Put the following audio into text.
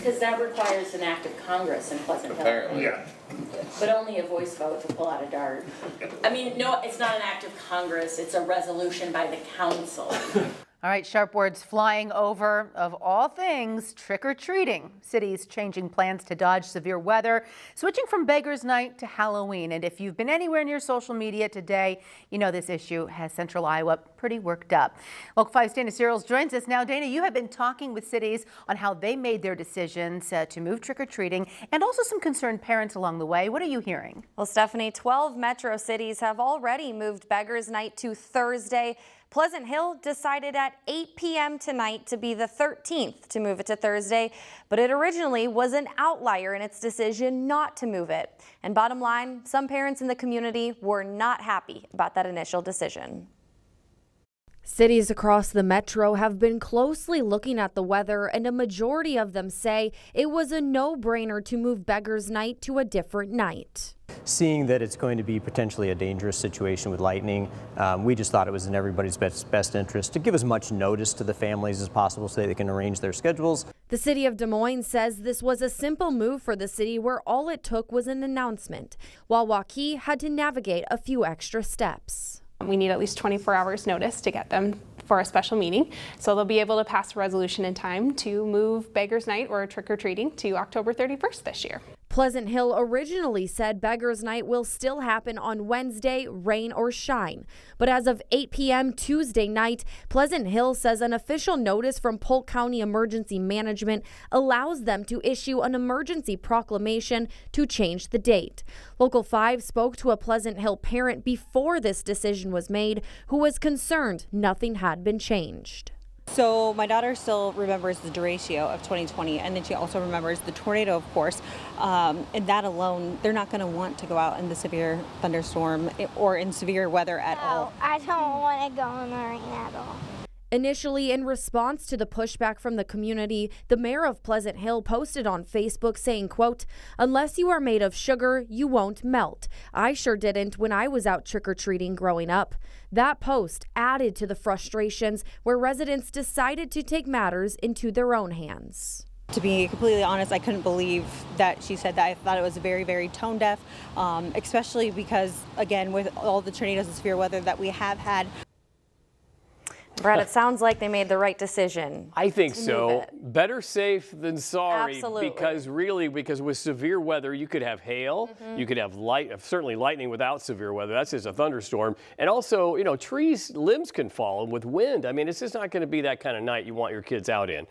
Because that requires an act of Congress in Pleasant Hill. Apparently. Yeah. But only a voice vote to pull out a dart. I mean, no, it's not an act of Congress, it's a resolution by the council. All right, sharp words flying over, of all things, trick-or-treating. Cities changing plans to dodge severe weather, switching from Beggars Night to Halloween. And if you've been anywhere near social media today, you know this issue has Central Iowa pretty worked up. Local 5's Dana Searles joins us now. Dana, you have been talking with cities on how they made their decisions to move trick-or-treating and also some concerned parents along the way. What are you hearing? Well, Stephanie, 12 metro cities have already moved Beggars Night to Thursday. Pleasant Hill decided at 8 p.m. tonight to be the 13th to move it to Thursday, but it originally was an outlier in its decision not to move it. And bottom line, some parents in the community were not happy about that initial decision. Cities across the metro have been closely looking at the weather, and a majority of them say it was a no-brainer to move Beggars Night to a different night. Seeing that it's going to be potentially a dangerous situation with lightning, we just thought it was in everybody's best interest to give as much notice to the families as possible so they can arrange their schedules. The city of Des Moines says this was a simple move for the city where all it took was an announcement, while Waukee had to navigate a few extra steps. We need at least 24 hours notice to get them for a special meeting. So they'll be able to pass a resolution in time to move Beggars Night or trick-or-treating to October 31st this year. Pleasant Hill originally said Beggars Night will still happen on Wednesday, rain or shine. But as of 8 p.m. Tuesday night, Pleasant Hill says an official notice from Polk County Emergency Management allows them to issue an emergency proclamation to change the date. Local 5 spoke to a Pleasant Hill parent before this decision was made who was concerned nothing had been changed. So my daughter still remembers the derecho of 2020, and then she also remembers the tornado, of course. And that alone, they're not going to want to go out in the severe thunderstorm or in severe weather at all. I don't want to go in the rain at all. Initially, in response to the pushback from the community, the mayor of Pleasant Hill posted on Facebook saying, quote, "Unless you are made of sugar, you won't melt. I sure didn't when I was out trick-or-treating growing up." That post added to the frustrations where residents decided to take matters into their own hands. To be completely honest, I couldn't believe that she said that. I thought it was very, very tone deaf, especially because, again, with all the tornadoes and severe weather that we have had. Brad, it sounds like they made the right decision. I think so. Better safe than sorry. Absolutely. Because with severe weather, you could have hail, you could have certainly lightning without severe weather. That's just a thunderstorm. And also, you know, trees, limbs can fall with wind. I mean, it's just not going to be that kind of night you want your kids out in.